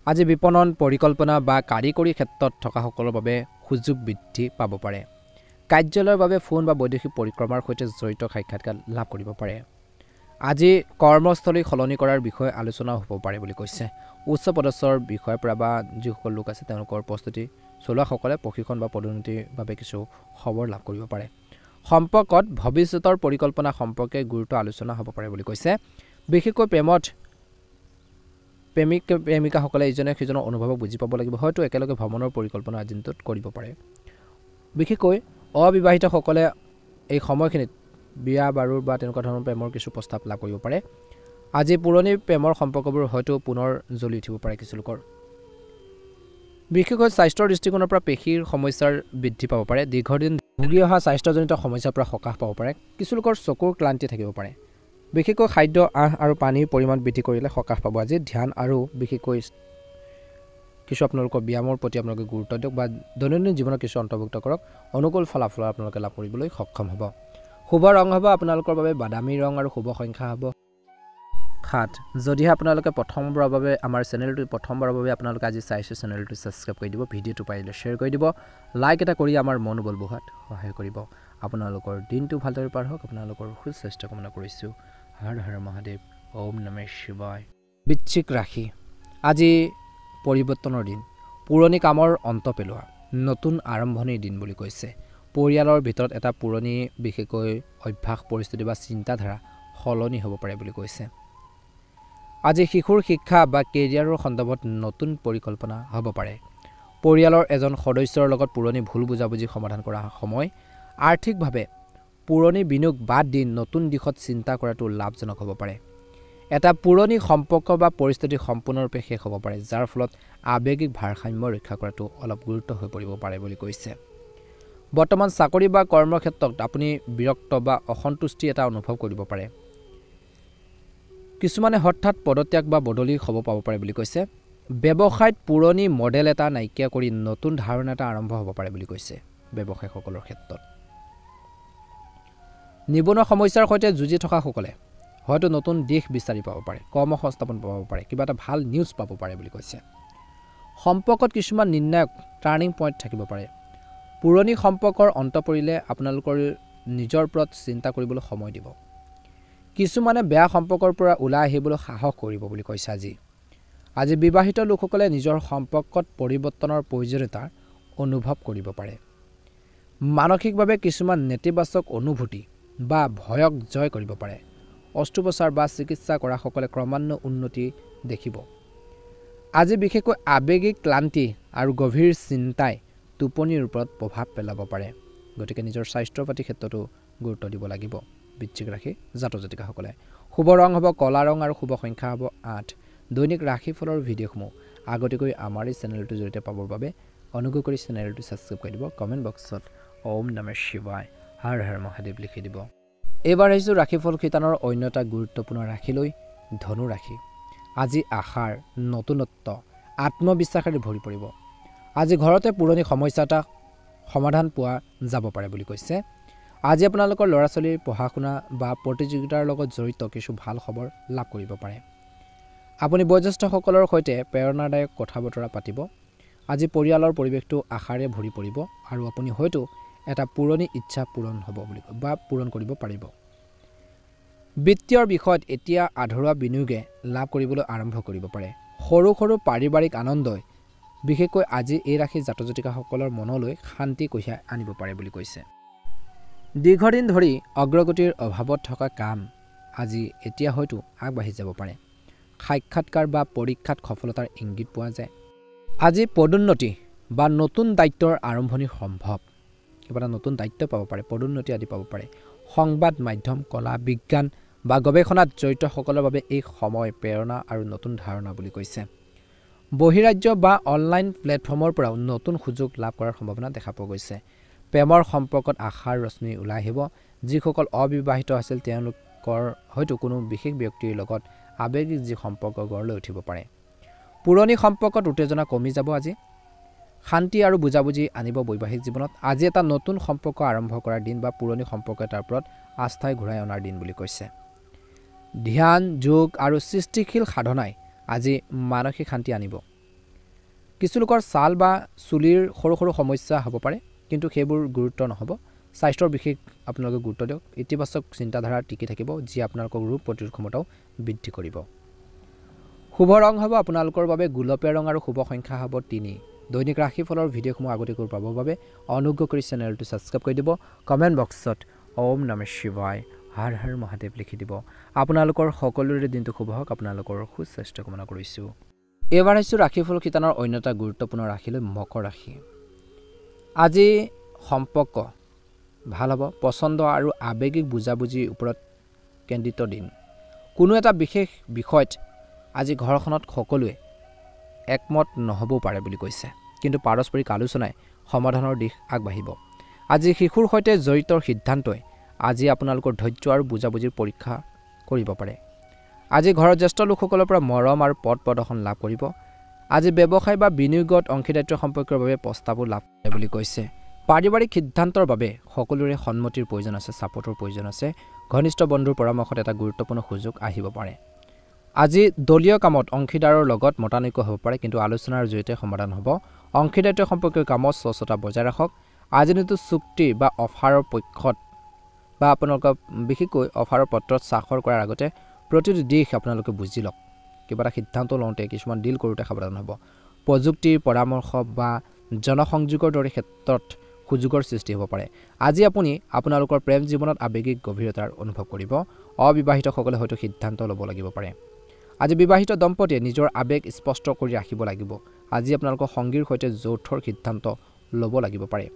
আজি বিপণন পৰিকল্পনা বা কাৰিকৰী ক্ষেত্ৰত থকা সকলৰ বাবে সুযোগ বৃদ্ধি পাব পাৰে কাৰ্যালয়ৰ বাবে ফোন বা বৈদেশিক পৰিক্ৰমাৰ সৈতে জড়িত সাক্ষাৎকাৰ লাভ কৰিব পাৰে আজি কৰ্মস্থলী সলনি কৰাৰ বিষয়ে আলোচনা হ'ব পাৰে বুলি কৈছে উচ্চ পদস্থৰ বিষয়ৰ পৰা বা যিসকল লোক আছে তেওঁলোকৰ প্ৰস্তুতি চলোৱাসকলে প্ৰশিক্ষণ বা পদোন্নতিৰ বাবে কিছু খবৰ লাভ কৰিব পাৰে সম্পৰ্কত ভৱিষ্যতৰ পৰিকল্পনা সম্পৰ্কে গুৰুত্ব আলোচনা হ'ব পাৰে বুলি কৈছে বিশেষকৈ প্ৰেমিকাসকলে ইজনে সিজনৰ অনুভৱক বুজি পাব লাগিব হয়তো একেলগে ভ্ৰমণৰ পৰিকল্পনা আজিনটোত কৰিব পাৰে বিশেষকৈ অবিবাহিতসকলে এই সময়খিনিত বিয়া বাৰুৰ বা তেনেকুৱা ধৰণৰ প্ৰেমৰ কিছু প্ৰস্তাৱ লাভ কৰিব পাৰে আজি পুৰণি প্ৰেমৰ সম্পৰ্কবোৰ হয়তো পুনৰ জ্বলি উঠিব পাৰে কিছু লোকৰ বিশেষকৈ স্বাস্থ্যৰ দৃষ্টিকোণৰ পৰা পেশীৰ সমস্যাৰ বৃদ্ধি পাব পাৰে দীৰ্ঘদিন ভুগি অহা স্বাস্থ্যজনিত সমস্যাৰ পৰা সকাহ পাব পাৰে কিছু লোকৰ চকুৰ ক্লান্তি থাকিব পাৰে বিশেষকৈ খাদ্য আৰু পানীৰ পৰিমাণ বৃদ্ধি কৰিলে সকাহ পাব আজি ধ্যান আৰু বিশেষকৈ কিছু আপোনালোকৰ ব্যায়ামৰ প্ৰতি আপোনালোকে গুৰুত্ব দিয়ক বা দৈনন্দিন জীৱনত কিছু অন্তৰ্ভুক্ত কৰক অনুকূল ফলাফল আপোনালোকে লাভ কৰিবলৈ সক্ষম হ'ব শুভ ৰং হ'ব আপোনালোকৰ বাবে বাদামী ৰং আৰু শুভ সংখ্যা হ'ব 7 যদিহে আপোনালোকে প্ৰথমবাৰৰ বাবে আমাৰ চেনেলটো আপোনালোকে আজি চাইছে চেনেলটো সাবস্ক্ৰাইব কৰি দিব ভিডিঅ'টো পাৰিলে শ্বেয়াৰ কৰি দিব লাইক এটা কৰি আমাৰ মনোবল বঢ়াত সহায় কৰিব আপোনালোকৰ দিনটো ভালদৰে পাৰ হওক আপোনালোকৰ সুস্বাস্থ্য কামনা কৰিছো হৰ হৰ মহাদেৱ ওম নমঃ শিৱায় বৃশ্চিক ৰাশি আজি পৰিৱৰ্তনৰ দিন পুৰণি কামৰ অন্ত পেলোৱা নতুন আৰম্ভণিৰ দিন বুলি কৈছে পৰিয়ালৰ ভিতৰত এটা পুৰণি বিশেষকৈ অভ্যাস পৰিস্থিতি বা চিন্তাধাৰা সলনি হ'ব পাৰে বুলি কৈছে আজি শিশুৰ শিক্ষা বা কেৰিয়াৰৰ সন্দৰ্ভত নতুন পৰিকল্পনা হ'ব পাৰে পৰিয়ালৰ এজন সদস্যৰ লগত পুৰণি ভুল বুজাবুজি সমাধান কৰা সময় আৰ্থিকভাৱে পুৰণি বিনিয়োগ বাদ দি নতুন দিশত চিন্তা কৰাটো লাভজনক হ'ব পাৰে এটা পুৰণি সম্পৰ্ক বা পৰিস্থিতি সম্পূৰ্ণৰূপে শেষ হ'ব পাৰে যাৰ ফলত আৱেগিক ভাৰসাম্য ৰক্ষা কৰাটো অলপ গুৰুত্ব হৈ পৰিব পাৰে বুলি কৈছে বৰ্তমান চাকৰি বা কৰ্মৰ ক্ষেত্ৰত আপুনি বিৰক্ত বা অসন্তুষ্টি এটা অনুভৱ কৰিব পাৰে কিছুমানে হঠাৎ পদত্যাগ বা বদলি হ'ব পাব পাৰে বুলি কৈছে ব্যৱসায়ত পুৰণি মডেল এটা নাইকিয়া কৰি নতুন ধাৰণা এটা আৰম্ভ হ'ব পাৰে বুলি কৈছে ব্যৱসায়ীসকলৰ ক্ষেত্ৰত নিবনুৱা সমস্যাৰ সৈতে যুঁজি থকা সকলে হয়তো নতুন দিশ বিচাৰি পাব পাৰে কৰ্মসংস্থাপন পাব পাৰে কিবা এটা ভাল নিউজ পাব পাৰে বুলি কৈছে সম্পৰ্কত কিছুমান নিৰ্ণায়ক টাৰ্নিং পইণ্ট থাকিব পাৰে পুৰণি সম্পৰ্কৰ অন্ত পৰিলে আপোনালোকৰ নিজৰ ওপৰত চিন্তা কৰিবলৈ সময় দিব কিছুমানে বেয়া সম্পৰ্কৰ পৰা ওলাই আহিবলৈ সাহস কৰিব বুলি কৈছে আজি বিবাহিত লোকসকলে নিজৰ সম্পৰ্কত পৰিৱৰ্তনৰ প্ৰয়োজনীয়তা অনুভৱ কৰিব পাৰে মানসিকভাৱে কিছুমান নেতিবাচক অনুভূতি বা ভয়ক জয় কৰিব পাৰে অস্ত্ৰোপচাৰ বা চিকিৎসা কৰা সকলে ক্ৰমান্বয়ে উন্নতি দেখিব আজি বিশেষকৈ আৱেগিক ক্লান্তি আৰু গভীৰ চিন্তাই টোপনিৰ ওপৰত প্ৰভাৱ পেলাব পাৰে গতিকে নিজৰ স্বাস্থ্যৰ প্ৰতি ক্ষেত্ৰতো গুৰুত্ব দিব লাগিব বৃশ্চিক ৰাশি জাতক-জাতিকাসকলে শুভ ৰং হ'ব কলা ৰং আৰু শুভ সংখ্যা হ'ব 8 দৈনিক ৰাশিফলৰ ভিডিঅ'সমূহ আগতীয়াকৈ আমাৰ এই চেনেলটোৰ জৰিয়তে পাবৰ বাবে অনুগ্ৰহ কৰি চেনেলটো সাবস্ক্ৰাইব কৰি দিব কমেণ্ট বক্সত ওম নমঃ শিৱায় হৰ হৰ মহাদেৱ লিখি দিব এইবাৰ আহিছোঁ ৰাশিফল শিতানৰ অন্য এটা গুৰুত্বপূৰ্ণ ৰাশিলৈ ধনু ৰাশি আজি আশাৰ নতুনত্ব আত্মবিশ্বাসেৰে ভৰি পৰিব আজি ঘৰতে পুৰণি সমস্যা এটা সমাধান পোৱা যাব পাৰে বুলি কৈছে আজি আপোনালোকৰ ল'ৰা ছোৱালীৰ পঢ়া শুনা বা প্ৰতিযোগিতাৰ লগত জড়িত কিছু ভাল খবৰ লাভ কৰিব পাৰে আপুনি বয়োজ্যেষ্ঠসকলৰ সৈতে প্ৰেৰণাদায়ক কথা বতৰা পাতিব আজি পৰিয়ালৰ পৰিৱেশটো আশাৰে ভৰি পৰিব আৰু আপুনি হয়তো এটা পুৰণি ইচ্ছা পূৰণ কৰিব পাৰিব বিত্তীয় বিষয়ত এতিয়া আধৰুৱা বিনিয়োগে লাভ কৰিবলৈ আৰম্ভ কৰিব পাৰে সৰু সৰু পাৰিবাৰিক আনন্দই বিশেষকৈ আজি এই ৰাশিৰ জাতক জাতিকাসকলৰ মনলৈ শান্তি কঢ়িয়াই আনিব পাৰে বুলি কৈছে। দীৰ্ঘদিন ধৰি অগ্ৰগতিৰ অভাৱত থকা কাম আজি এতিয়া হয়তো আগবাঢ়ি যাব পাৰে। সাক্ষাৎকাৰ বা পৰীক্ষাত সফলতাৰ ইংগিত পোৱা যায়। আজি পদোন্নতি বা নতুন দায়িত্বৰ আৰম্ভণি সম্ভৱ। কিবা এটা নতুন দায়িত্ব পাব পাৰে, পদোন্নতি আদি পাব পাৰে। সংবাদ মাধ্যম, কলা, বিজ্ঞান বা গৱেষণাত জড়িতসকলৰ বাবে এই সময় প্ৰেৰণা আৰু নতুন ধাৰণা বুলি কৈছে। বহিৰাজ্য বা অনলাইন প্লেটফৰ্মৰ পৰাও নতুন সুযোগ লাভ কৰাৰ সম্ভাৱনা দেখা পোৱা গৈছে। প্ৰেমৰ সম্পৰ্কত আশাৰ ৰশ্মি ওলাই আহিব। যিসকল অবিবাহিত আছিল তেওঁলোকৰ হয়তো কোনো বিশেষ ব্যক্তিৰ লগত আৱেগিক যি সম্পৰ্ক গঢ় লৈ উঠিব পাৰে। পুৰণি সম্পৰ্কত উত্তেজনা কমি যাব। আজি শান্তি আৰু বুজাবুজি আনিব বৈবাহিক জীৱনত। আজি এটা নতুন সম্পৰ্ক আৰম্ভ কৰাৰ দিন বা পুৰণি সম্পৰ্ক এটাৰ ওপৰত আস্থাই ঘূৰাই অনাৰ দিন বুলি কৈছে। ধ্যান, যোগ আৰু সৃষ্টিশীল সাধনাই আজি মানসিক শান্তি আনিব। কিছু লোকৰ ছাল বা চুলিৰ সৰু সৰু সমস্যা হ'ব পাৰে, কিন্তু সেইবোৰ গুৰুত্ব নহ'ব। স্বাস্থ্যৰ বিশেষ আপোনালোকে গুৰুত্ব দিয়ক। ইতিবাচক চিন্তাধাৰা টিকি থাকিব, যি আপোনালোকৰ ৰোগ প্ৰতিৰোধ ক্ষমতাও বৃদ্ধি কৰিব। শুভ ৰং হ'ব আপোনালোকৰ বাবে গুলপীয়া ৰং আৰু শুভ সংখ্যা হ'ব 3। দৈনিক ৰাশিফলৰ ভিডিঅ'সমূহ আগতীয়াকৈ পাবৰ বাবে অনুগ্ৰহ কৰি চেনেলটো ছাবস্ক্ৰাইব কৰি দিব। কমেণ্ট বক্সত ওম নমঃ শিৱায়, হৰ হৰ মহাদেৱ লিখি দিব। আপোনালোকৰ সকলোৰে দিনটো শুভ হওক। আপোনালোকৰ সুস্বাস্থ্য কামনা কৰিছোঁ। এইবাৰ আহিছোঁ ৰাশিফল শিতানৰ অন্য এটা গুৰুত্বপূৰ্ণ ৰাশিলৈ, মকৰ ৰাশি। আজি সম্পৰ্ক ভাল হ'ব। পচন্দ আৰু আৱেগিক বুজাবুজিৰ ওপৰত কেন্দ্ৰিত দিন। কোনো এটা বিশেষ বিষয়ত আজি ঘৰখনত সকলোৱে একমত নহ'বও পাৰে বুলি কৈছে, কিন্তু পাৰস্পৰিক আলোচনাই সমাধানৰ দিশ আগবাঢ়িব। আজি শিশুৰ সৈতে জড়িত সিদ্ধান্তই আজি আপোনালোকৰ ধৈৰ্য আৰু বুজাবুজিৰ পৰীক্ষা কৰিব পাৰে। আজি ঘৰৰ জ্যেষ্ঠ লোকসকলৰ পৰা মৰম আৰু পদ প্ৰদৰ্শন লাভ কৰিব। আজি ব্যৱসায় বা বিনিয়োগত অংশীদাৰিত্ব সম্পৰ্কৰ বাবে প্ৰস্তাৱো লাভ কৰে বুলি কৈছে। পাৰিবাৰিক সিদ্ধান্তৰ বাবে সকলোৰে সন্মতিৰ প্ৰয়োজন আছে, ছাপোৰ্টৰ প্ৰয়োজন আছে। ঘনিষ্ঠ বন্ধুৰ পৰামৰ্শত এটা গুৰুত্বপূৰ্ণ সুযোগ আহিব পাৰে। আজি দলীয় কামত অংশীদাৰৰ লগত মতানৈক্য হ'ব পাৰে, কিন্তু আলোচনাৰ জৰিয়তে সমাধান হ'ব। অংশীদাৰিত্ব সম্পৰ্কীয় কামত স্বচ্ছতা বজাই ৰাখক। আজি কিন্তু চুক্তি বা অফাৰৰ পক্ষত বা আপোনালোকৰ বিশেষকৈ অফাৰৰ পত্ৰত স্বাক্ষৰ কৰাৰ আগতে প্ৰতিটো দিশ আপোনালোকে বুজি লওক। কিবা এটা সিদ্ধান্ত লওঁতে, কিছুমান ডিল কৰোঁতে সাৱধান হ'ব। প্ৰযুক্তিৰ পৰামৰ্শ বা জনসংযোগৰ দৰে ক্ষেত্ৰত সুযোগৰ সৃষ্টি হ'ব পাৰে। আজি আপুনি আপোনালোকৰ প্ৰেম জীৱনত আৱেগিক গভীৰতাৰ অনুভৱ কৰিব। অবিবাহিতসকলে হয়তো সিদ্ধান্ত ল'ব লাগিব পাৰে। আজি বিবাহিত দম্পতীয়ে নিজৰ আৱেগ স্পষ্ট কৰি ৰাখিব লাগিব। আজি আপোনালোকৰ সংগীৰ সৈতে যৌথৰ সিদ্ধান্ত ল'ব লাগিব পাৰে।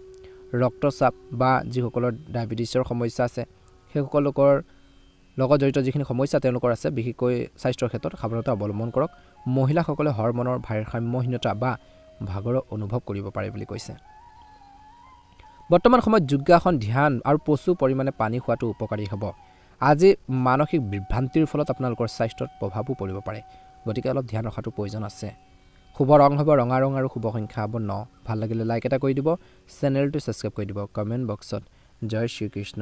ৰক্তচাপ বা যিসকলৰ ডায়েবেটিছৰ সমস্যা আছে, সেইসকলৰ লগত জড়িত যিখিনি সমস্যা তেওঁলোকৰ আছে, বিশেষকৈ স্বাস্থ্যৰ ক্ষেত্ৰত সাৱধানতা অৱলম্বন কৰক। মহিলাসকলে হৰমনৰ ভাৰসাম্যহীনতা বা ভাগৰৰ অনুভৱ কৰিব পাৰে বুলি কৈছে। বৰ্তমান সময়ত যোগাসন, ধ্যান আৰু প্ৰচুৰ পৰিমাণে পানী খোৱাটো উপকাৰী হ'ব। আজি মানসিক বিভ্ৰান্তিৰ ফলত আপোনালোকৰ স্বাস্থ্যত প্ৰভাৱো পৰিব পাৰে, গতিকে অলপ ধ্যান ৰখাটো প্ৰয়োজন আছে। শুভ ৰং হ'ব ৰঙা ৰং আৰু শুভ সংখ্যা হ'ব 9। ভাল লাগিলে লাইক এটা কৰি দিব, চেনেলটো ছাবস্ক্ৰাইব কৰি দিব। কমেণ্ট বক্সত জয় শ্ৰীকৃষ্ণ,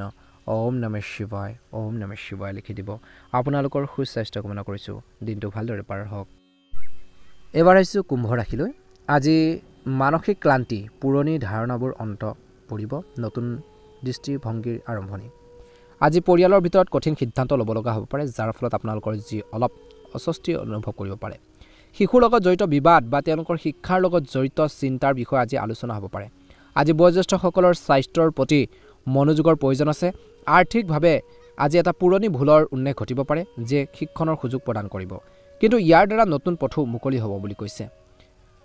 ওম নমঃ শিৱায়, ওম নমঃ শিৱায় লিখি দিব। আপোনালোকৰ সুস্বাস্থ্য কামনা কৰিছোঁ। দিনটো ভালদৰে পাৰ হওক। এইবাৰ আহিছোঁ কুম্ভ ৰাশিলৈ। আজি মানসিক ক্লান্তি, পুৰণি ধাৰণাবোৰ অন্ত পৰিব। নতুন দৃষ্টিভংগীৰ আৰম্ভণি। আজি পৰিয়ালৰ ভিতৰত কঠিন সিদ্ধান্ত ল'ব লগা হ'ব পাৰে, যাৰ ফলত আপোনালোকৰ যি অলপ অস্বস্তি অনুভৱ কৰিব পাৰে। শিশুৰ লগত জড়িত বিবাদ বা তেওঁলোকৰ শিক্ষাৰ লগত জড়িত চিন্তাৰ বিষয়ে আজি আলোচনা হ'ব পাৰে। আজি বয়োজ্যেষ্ঠসকলৰ স্বাস্থ্যৰ প্ৰতি মনোযোগৰ প্ৰয়োজন আছে। আৰ্থিকভাৱে আজি এটা পুৰণি ভুলৰ উল্লেখ ঘটিব পাৰে, যে শিক্ষণৰ সুযোগ প্ৰদান কৰিব, কিন্তু ইয়াৰ দ্বাৰা নতুন পথো মুকলি হ'ব বুলি কৈছে।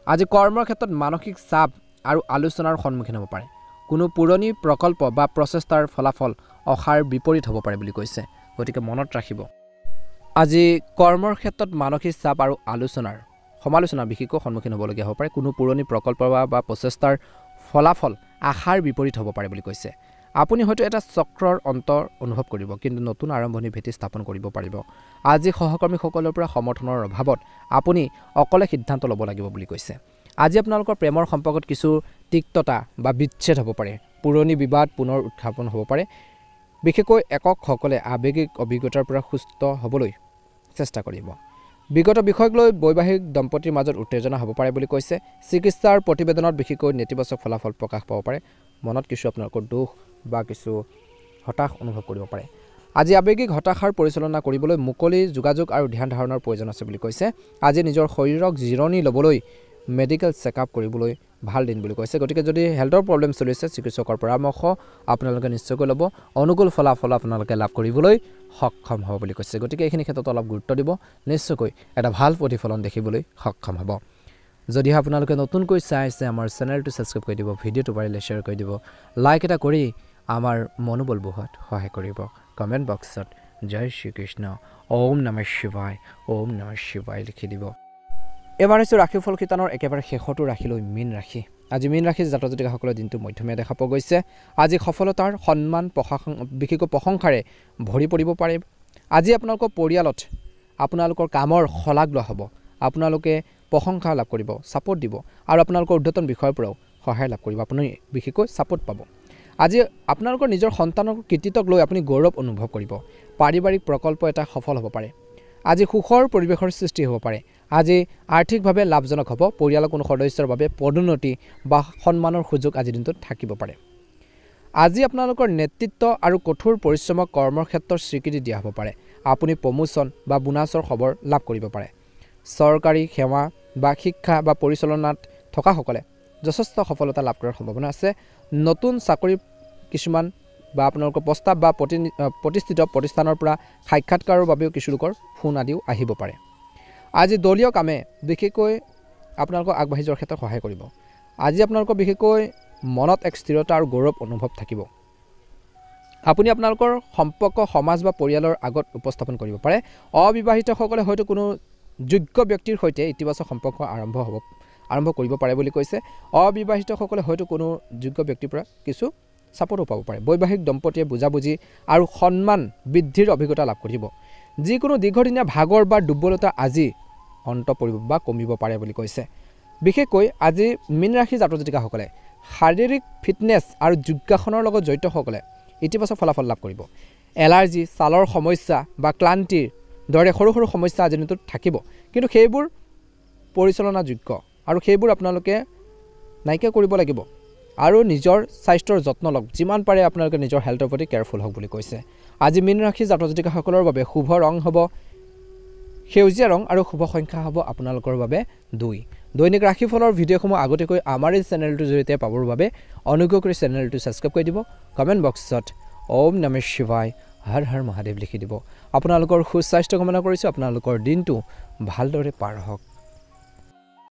আজি কৰ্মৰ ক্ষেত্ৰত মানসিক চাপ আৰু আলোচনাৰ সন্মুখীন হ'ব পাৰে। কোনো পুৰণি প্ৰকল্প বা প্ৰচেষ্টাৰ ফলাফল আশাৰ বিপৰীত হ'ব পাৰে বুলি কৈছে, গতিকে মনত ৰাখিব। আজি কৰ্মৰ ক্ষেত্ৰত মানসিক চাপ আৰু সমালোচনাৰ বিশেষকৈ সন্মুখীন হ'বলগীয়া হ'ব পাৰে। কোনো পুৰণি প্ৰকল্প বা প্ৰচেষ্টাৰ ফলাফল আশাৰ বিপৰীত হ'ব পাৰে বুলি কৈছে। আপুনি হয়তো এটা চক্ৰৰ অন্তৰ অনুভৱ কৰিব, কিন্তু নতুন আৰম্ভণিৰ ভেটি স্থাপন কৰিব পাৰিব। আজি সহকৰ্মীসকলৰ পৰা সমৰ্থনৰ অভাৱত আপুনি অকলে সিদ্ধান্ত ল'ব লাগিব বুলি কৈছে। আজি আপোনালোকৰ প্ৰেমৰ সম্পৰ্কত কিছু তিক্ততা বা বিচ্ছেদ হ'ব পাৰে। পুৰণি বিবাদ পুনৰ উত্থাপন হ'ব পাৰে। বিশেষকৈ এককসকলে আৱেগিক অভিজ্ঞতাৰ পৰা সুস্থ হ'বলৈ চেষ্টা কৰিব। বিগত বিষয়ক লৈ বৈবাহিক দম্পতীৰ মাজত উত্তেজনা হ'ব পাৰে বুলি কৈছে। চিকিৎসাৰ প্ৰতিবেদনত বিশেষকৈ নেতিবাচক ফলাফল প্ৰকাশ পাব পাৰে। মনত কিছু আপোনালোকৰ দুখ বা কিছু হতাশ অনুভৱ কৰিব পাৰে। আজি আৱেগিক হতাশাৰ পৰিচালনা কৰিবলৈ মুকলি যোগাযোগ আৰু ধ্যান ধাৰণাৰ প্ৰয়োজন আছে বুলি কৈছে। আজি নিজৰ শৰীৰক জিৰণি ল'বলৈ মেডিকেল চেকআপ কৰিবলৈ ভাল দিন বুলি কৈছে। গতিকে যদি হেল্থৰ প্ৰব্লেম চলিছে চিকিৎসকৰ পৰামৰ্শ আপোনালোকে নিশ্চয়কৈ ল'ব, অনুকূল ফলাফল আপোনালোকে লাভ কৰিবলৈ সক্ষম হ'ব বুলি কৈছে। গতিকে এইখিনি ক্ষেত্ৰত অলপ গুৰুত্ব দিব, নিশ্চয়কৈ এটা ভাল প্ৰতিফলন দেখিবলৈ সক্ষম হ'ব। যদিহে আপোনালোকে নতুনকৈ চাই আছে আমাৰ চেনেলটো ছাবস্ক্ৰাইব কৰি দিব, ভিডিঅ'টো পাৰিলে শ্বেয়াৰ কৰি দিব, লাইক এটা কৰি আমাৰ মনোবল বঢ়োৱাত সহায় কৰিব। কমেণ্ট বক্সত জয় শ্ৰীকৃষ্ণ, ওম নমঃ শিৱায়, ওম নমঃ শিৱায় লিখি দিব। এবাৰ হৈছে ৰাশিফল শিতানৰ একেবাৰে শেষতো ৰাখিলৈ মীন ৰাশি। আজি মীন ৰাশিৰ জাতক জাতিকাসকলৰ দিনটো মধ্যমীয়া দেখা পোৱা গৈছে। আজি সফলতাৰ সন্মান বিশেষকৈ প্ৰশংসাৰে ভৰি পৰিব পাৰে। আজি আপোনালোকৰ পৰিয়ালত আপোনালোকৰ কামৰ শলাগ লোৱা হ'ব, আপোনালোকে প্ৰশংসা লাভ কৰিব, ছাপোৰ্ট দিব আৰু আপোনালোকৰ ঊৰ্ধ্বতন বিষয়ৰ পৰাও সহায় লাভ কৰিব, আপুনি বিশেষকৈ ছাপোৰ্ট পাব। আজি আপোনালোকৰ নিজৰ সন্তানৰ কৃতিত্বক লৈ আপুনি গৌৰৱ অনুভৱ কৰিব। পাৰিবাৰিক প্ৰকল্প এটা সফল হ'ব পাৰে। আজি সুখৰ পৰিৱেশৰ সৃষ্টি হ'ব পাৰে। আজি আৰ্থিকভাৱে লাভজনক হ'ব। পৰিয়ালৰ কোনো সদস্যৰ বাবে পদোন্নতি বা সন্মানৰ সুযোগ আজিৰ দিনটোত থাকিব পাৰে। আজি আপোনালোকৰ নেতৃত্ব আৰু কঠোৰ পৰিশ্ৰমক কৰ্মৰ ক্ষেত্ৰত স্বীকৃতি দিয়া হ'ব পাৰে। আপুনি প্ৰমোশ্যন বা বোনাছৰ খবৰ লাভ কৰিব পাৰে। চৰকাৰী সেৱা বা শিক্ষা বা পৰিচালনাত থকাসকলে যথেষ্ট সফলতা লাভ কৰাৰ সম্ভাৱনা আছে। নতুন চাকৰি কিছুমান বা আপোনালোকৰ প্ৰস্তাৱ বা প্ৰতিষ্ঠিত প্ৰতিষ্ঠানৰ পৰা সাক্ষাৎকাৰৰ বাবেও কিছু লোকৰ ফোন আদিও আহিব পাৰে। আজি দলীয় কামে বিশেষকৈ আপোনালোকক আগবাঢ়ি যোৱাৰ ক্ষেত্ৰত সহায় কৰিব। আজি আপোনালোকৰ বিশেষকৈ মনত এক স্থিৰতা আৰু গৌৰৱ অনুভৱ থাকিব। আপুনি আপোনালোকৰ সম্পৰ্ক সমাজ বা পৰিয়ালৰ আগত উপস্থাপন কৰিব পাৰে। অবিবাহিতসকলে হয়তো কোনো যোগ্য ব্যক্তিৰ সৈতে ইতিবাচক সম্পৰ্ক আৰম্ভ কৰিব পাৰে বুলি কৈছে। অবিবাহিতসকলে হয়তো কোনো যোগ্য ব্যক্তিৰ পৰা কিছু ছাপোৰ্টো পাব পাৰে। বৈবাহিক দম্পতীয়ে বুজাবুজি আৰু সন্মান বৃদ্ধিৰ অভিজ্ঞতা লাভ কৰিব। যিকোনো দীৰ্ঘদিনীয়া ভাগৰ বা দুৰ্বলতা আজি অন্ত পৰিব বা কমিব পাৰে বুলি কৈছে। বিশেষকৈ আজি মীন ৰাশি জাতক জাতিকাসকলে শাৰীৰিক ফিটনেছ আৰু যোগাসনৰ লগত জড়িতসকলে ইতিবাচক ফলাফল লাভ কৰিব। এলাৰ্জি, ছালৰ সমস্যা বা ক্লান্তিৰ দৰে সৰু সৰু সমস্যা আজিৰ দিনটোত থাকিব, কিন্তু সেইবোৰ পৰিচালনাযোগ্য আৰু সেইবোৰ আপোনালোকে নাইকিয়া কৰিব লাগিব আৰু নিজৰ স্বাস্থ্যৰ যত্ন লওক। যিমান পাৰে আপোনালোকে নিজৰ হেল্থৰ প্ৰতি কেয়াৰফুল হওক বুলি কৈছে। আজি মীন ৰাশি জাতক জাতিকাসকলৰ বাবে শুভ ৰং হ'ব সেউজীয়া ৰং আৰু শুভ সংখ্যা হ'ব আপোনালোকৰ বাবে 2। দৈনিক ৰাশিফলৰ ভিডিঅ'সমূহ আগতীয়াকৈ আমাৰ এই চেনেলটোৰ জৰিয়তে পাবৰ বাবে অনুগ্ৰহ কৰি চেনেলটো ছাবস্ক্ৰাইব কৰি দিব। কমেণ্ট বক্সত ওম নমঃ শিৱায়, হৰ হৰ মহাদেৱ লিখি দিব। আপোনালোকৰ সুস্বাস্থ্য কামনা কৰিছোঁ। আপোনালোকৰ দিনটো ভালদৰে পাৰ হওক।